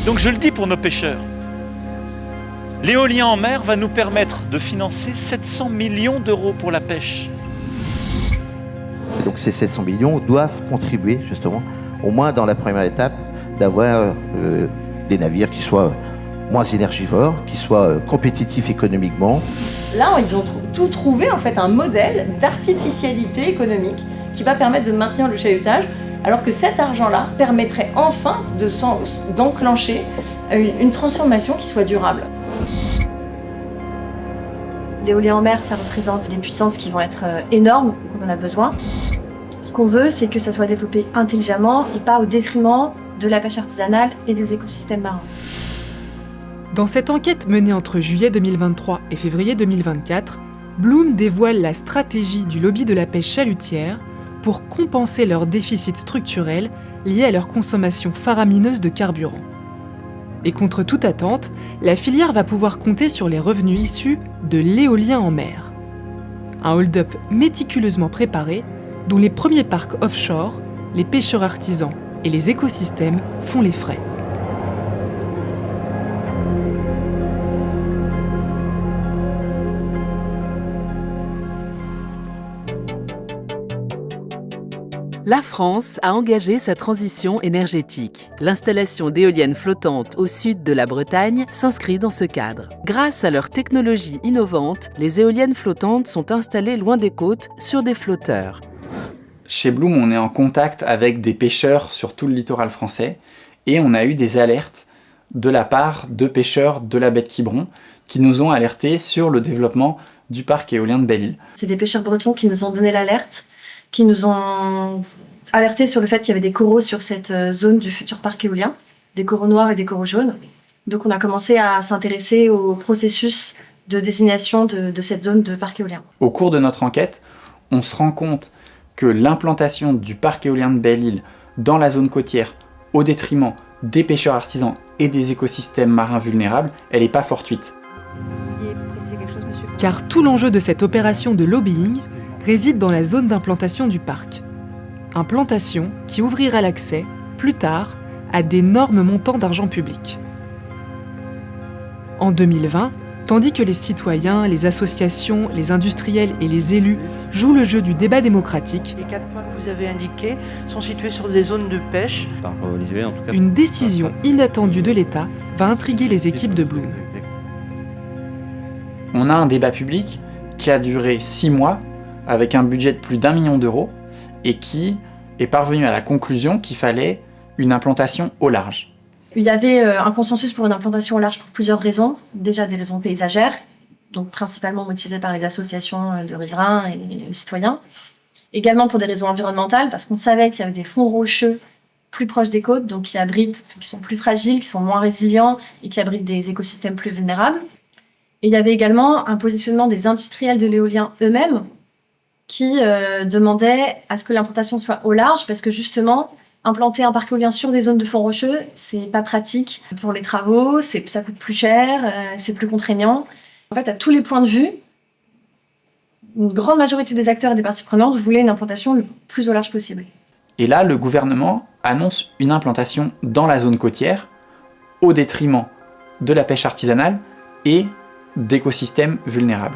Donc je le dis pour nos pêcheurs, l'éolien en mer va nous permettre de financer 700 millions d'euros pour la pêche. Et donc ces 700 millions doivent contribuer justement, au moins dans la première étape, d'avoir des navires qui soient moins énergivores, qui soient compétitifs économiquement. Là, ils ont tout trouvé, en fait, un modèle d'artificialité économique qui va permettre de maintenir le chalutage, alors que cet argent-là permettrait enfin d'enclencher une transformation qui soit durable. L'éolien en mer, ça représente des puissances qui vont être énormes, on en a besoin. Ce qu'on veut, c'est que ça soit développé intelligemment et pas au détriment de la pêche artisanale et des écosystèmes marins. Dans cette enquête menée entre juillet 2023 et février 2024, Bloom dévoile la stratégie du lobby de la pêche chalutière pour compenser leurs déficits structurels liés à leur consommation faramineuse de carburant. Et contre toute attente, la filière va pouvoir compter sur les revenus issus de l'éolien en mer. Un hold-up méticuleusement préparé, dont les premiers parcs offshore, les pêcheurs artisans et les écosystèmes font les frais. La France a engagé sa transition énergétique. L'installation d'éoliennes flottantes au sud de la Bretagne s'inscrit dans ce cadre. Grâce à leur technologie innovante, les éoliennes flottantes sont installées loin des côtes sur des flotteurs. Chez Bloom, on est en contact avec des pêcheurs sur tout le littoral français et on a eu des alertes de la part de pêcheurs de la baie de Quiberon qui nous ont alertés sur le développement du parc éolien de Belle-Île. C'est des pêcheurs bretons qui nous ont donné l'alerte, qui nous ont alerté sur le fait qu'il y avait des coraux sur cette zone du futur parc éolien, des coraux noirs et des coraux jaunes. Donc on a commencé à s'intéresser au processus de désignation de cette zone de parc éolien. Au cours de notre enquête, on se rend compte que l'implantation du parc éolien de Belle-Île dans la zone côtière, au détriment des pêcheurs artisans et des écosystèmes marins vulnérables, elle n'est pas fortuite. Car tout l'enjeu de cette opération de lobbying réside dans la zone d'implantation du parc. Implantation qui ouvrira l'accès, plus tard, à d'énormes montants d'argent public. En 2020, tandis que les citoyens, les associations, les industriels et les élus jouent le jeu du débat démocratique, les 4 points que vous avez indiqués sont situés sur des zones de pêche. Une décision inattendue de l'État va intriguer les équipes de Bloom. On a un débat public qui a duré 6 mois avec un budget de plus d'1 million d'euros et qui est parvenu à la conclusion qu'il fallait une implantation au large. Il y avait un consensus pour une implantation au large pour plusieurs raisons. Déjà des raisons paysagères, donc principalement motivées par les associations de riverains et les citoyens. Également pour des raisons environnementales, parce qu'on savait qu'il y avait des fonds rocheux plus proches des côtes, donc qui sont plus fragiles, qui sont moins résilients et qui abritent des écosystèmes plus vulnérables. Et il y avait également un positionnement des industriels de l'éolien eux-mêmes qui demandaient à ce que l'implantation soit au large, parce que justement, implanter un parc éolien sur des zones de fonds rocheux, c'est pas pratique pour les travaux, ça coûte plus cher, c'est plus contraignant. En fait, à tous les points de vue, une grande majorité des acteurs et des parties prenantes voulaient une implantation le plus au large possible. Et là, le gouvernement annonce une implantation dans la zone côtière, au détriment de la pêche artisanale et d'écosystèmes vulnérables.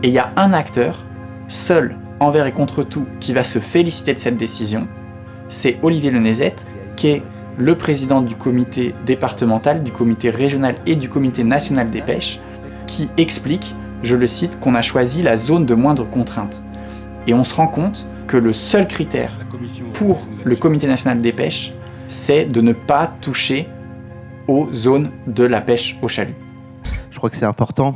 Et il y a un acteur, seul, envers et contre tout, qui va se féliciter de cette décision, c'est Olivier Lenezet, qui est le président du comité départemental, du comité régional et du comité national des pêches, qui explique, je le cite, qu'on a choisi la zone de moindre contrainte. Et on se rend compte que le seul critère pour le comité national des pêches, c'est de ne pas toucher aux zones de la pêche au chalut. Je crois que c'est important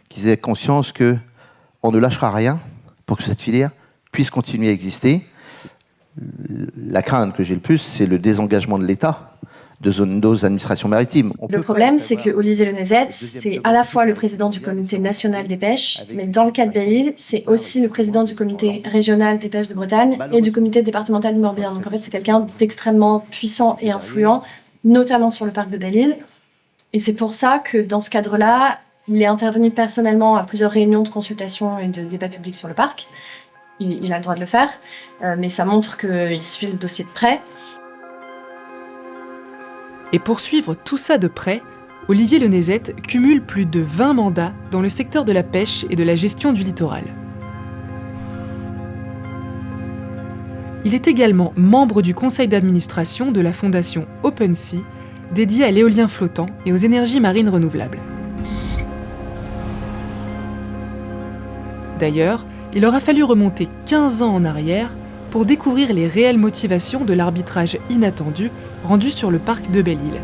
qu'ils aient conscience qu'on ne lâchera rien pour que cette filière puisse continuer à exister. La crainte que j'ai le plus, c'est le désengagement de l'État de zone d'eau administration maritime. Le problème, c'est que Olivier Lenezet, c'est à la fois le président du comité national des pêches, mais dans le cas de Belle-Île, c'est aussi le président du comité régional des pêches de Bretagne et du comité départemental du Morbihan. Donc en fait, c'est quelqu'un d'extrêmement puissant et influent, notamment sur le parc de Belle-Île. Et c'est pour ça que dans ce cadre-là, il est intervenu personnellement à plusieurs réunions de consultation et de débat public sur le parc. il a le droit de le faire, mais ça montre qu'il suit le dossier de près. Et pour suivre tout ça de près, Olivier Lenezet cumule plus de 20 mandats dans le secteur de la pêche et de la gestion du littoral. Il est également membre du conseil d'administration de la fondation OpenSea, dédiée à l'éolien flottant et aux énergies marines renouvelables. D'ailleurs, il aura fallu remonter 15 ans en arrière pour découvrir les réelles motivations de l'arbitrage inattendu rendu sur le parc de Belle-Île.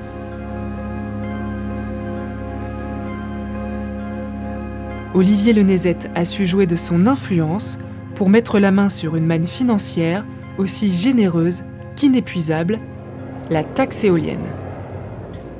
Olivier Lenezet a su jouer de son influence pour mettre la main sur une manne financière aussi généreuse qu'inépuisable, la taxe éolienne.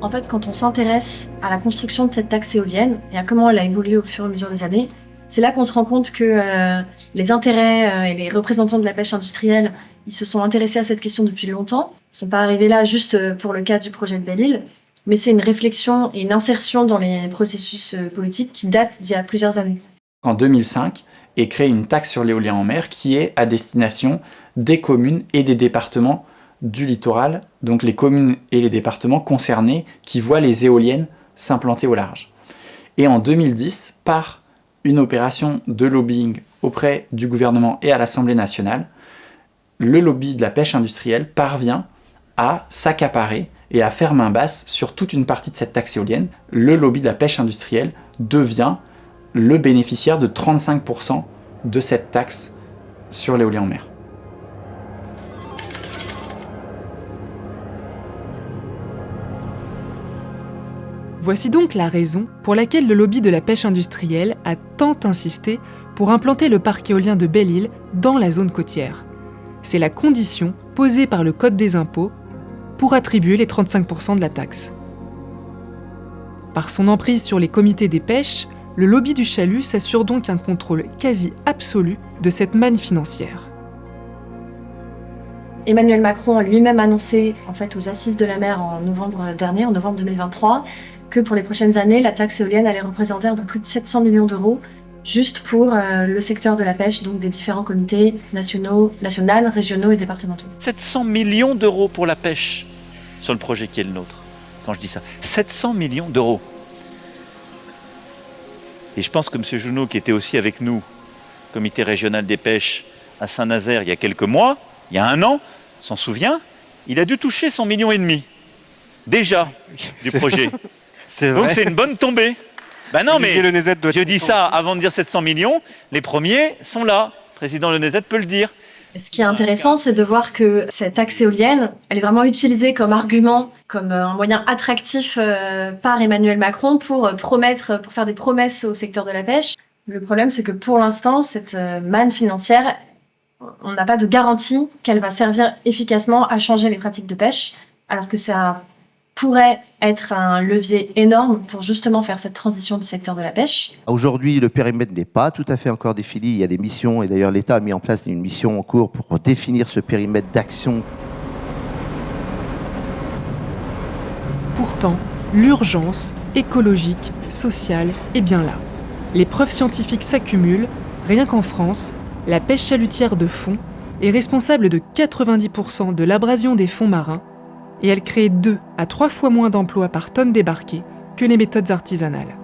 En fait, quand on s'intéresse à la construction de cette taxe éolienne et à comment elle a évolué au fur et à mesure des années, c'est là qu'on se rend compte que les intérêts et les représentants de la pêche industrielle, ils se sont intéressés à cette question depuis longtemps. Ils ne sont pas arrivés là juste pour le cadre du projet de Belle-Île, mais c'est une réflexion et une insertion dans les processus politiques qui datent d'il y a plusieurs années. En 2005 est créée une taxe sur l'éolien en mer qui est à destination des communes et des départements du littoral, donc les communes et les départements concernés qui voient les éoliennes s'implanter au large. Et en 2010, par une opération de lobbying auprès du gouvernement et à l'Assemblée nationale, le lobby de la pêche industrielle parvient à s'accaparer et à faire main basse sur toute une partie de cette taxe éolienne. Le lobby de la pêche industrielle devient le bénéficiaire de 35% de cette taxe sur l'éolien en mer. Voici donc la raison pour laquelle le lobby de la pêche industrielle a tant insisté pour implanter le parc éolien de Belle-Île dans la zone côtière. C'est la condition posée par le Code des impôts pour attribuer les 35% de la taxe. Par son emprise sur les comités des pêches, le lobby du chalut s'assure donc un contrôle quasi absolu de cette manne financière. Emmanuel Macron a lui-même annoncé aux Assises de la mer en novembre dernier, en novembre 2023, que pour les prochaines années, la taxe éolienne allait représenter un peu plus de 700 millions d'euros juste pour le secteur de la pêche, donc des différents comités nationaux, régionaux et départementaux. 700 millions d'euros pour la pêche sur le projet qui est le nôtre. Quand je dis ça, 700 millions d'euros. Et je pense que M. Junot, qui était aussi avec nous, comité régional des pêches à Saint-Nazaire il y a quelques mois, il y a un an, s'en souvient, il a dû toucher 100 millions et demi. Déjà, du projet. C'est vrai. Donc c'est une bonne tombée. Ben non, mais je dis ça avant de dire 700 millions, les premiers sont là. Le président Lenezet peut le dire. Ce qui est intéressant, c'est de voir que cette taxe éolienne, elle est vraiment utilisée comme argument, comme un moyen attractif par Emmanuel Macron pour faire des promesses au secteur de la pêche. Le problème, c'est que pour l'instant, cette manne financière, on n'a pas de garantie qu'elle va servir efficacement à changer les pratiques de pêche, alors que ça pourrait être un levier énorme pour justement faire cette transition du secteur de la pêche. Aujourd'hui, le périmètre n'est pas tout à fait encore défini. Il y a des missions, et d'ailleurs l'État a mis en place une mission en cours pour définir ce périmètre d'action. Pourtant, l'urgence écologique, sociale est bien là. Les preuves scientifiques s'accumulent. Rien qu'en France, la pêche chalutière de fond est responsable de 90% de l'abrasion des fonds marins et elle crée 2 à 3 fois moins d'emplois par tonne débarquée que les méthodes artisanales.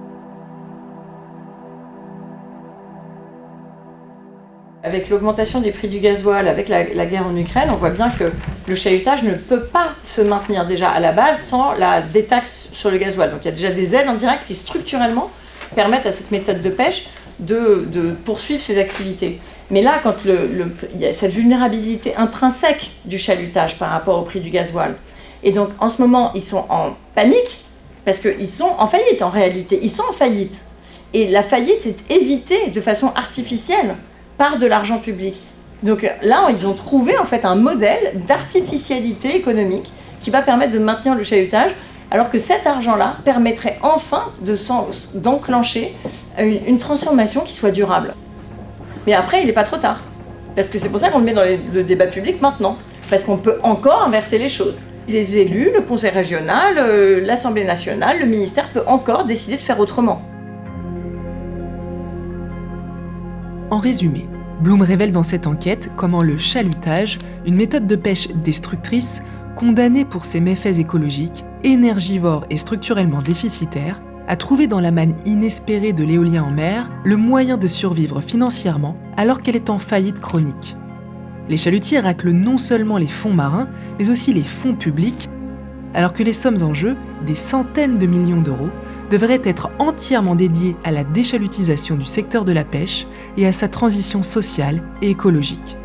Avec l'augmentation des prix du gasoil, avec la guerre en Ukraine, on voit bien que le chalutage ne peut pas se maintenir déjà à la base sans la détaxe sur le gasoil. Donc il y a déjà des aides indirectes qui structurellement permettent à cette méthode de pêche de poursuivre ses activités. Mais là, quand il y a cette vulnérabilité intrinsèque du chalutage par rapport au prix du gasoil, et donc en ce moment ils sont en panique parce qu'ils sont en faillite en réalité, ils sont en faillite. Et la faillite est évitée de façon artificielle par de l'argent public. Donc là, ils ont trouvé en fait un modèle d'artificialité économique qui va permettre de maintenir le chalutage, alors que cet argent-là permettrait enfin d'enclencher une transformation qui soit durable. Mais après, il n'est pas trop tard. Parce que c'est pour ça qu'on le met dans le débat public maintenant. Parce qu'on peut encore inverser les choses. Les élus, le conseil régional, l'Assemblée nationale, le ministère peut encore décider de faire autrement. En résumé, Bloom révèle dans cette enquête comment le chalutage, une méthode de pêche destructrice, condamnée pour ses méfaits écologiques, énergivore et structurellement déficitaire, a trouvé dans la manne inespérée de l'éolien en mer le moyen de survivre financièrement alors qu'elle est en faillite chronique. Les chalutiers raclent non seulement les fonds marins, mais aussi les fonds publics, alors que les sommes en jeu, des centaines de millions d'euros, devraient être entièrement dédiées à la déchalutisation du secteur de la pêche et à sa transition sociale et écologique.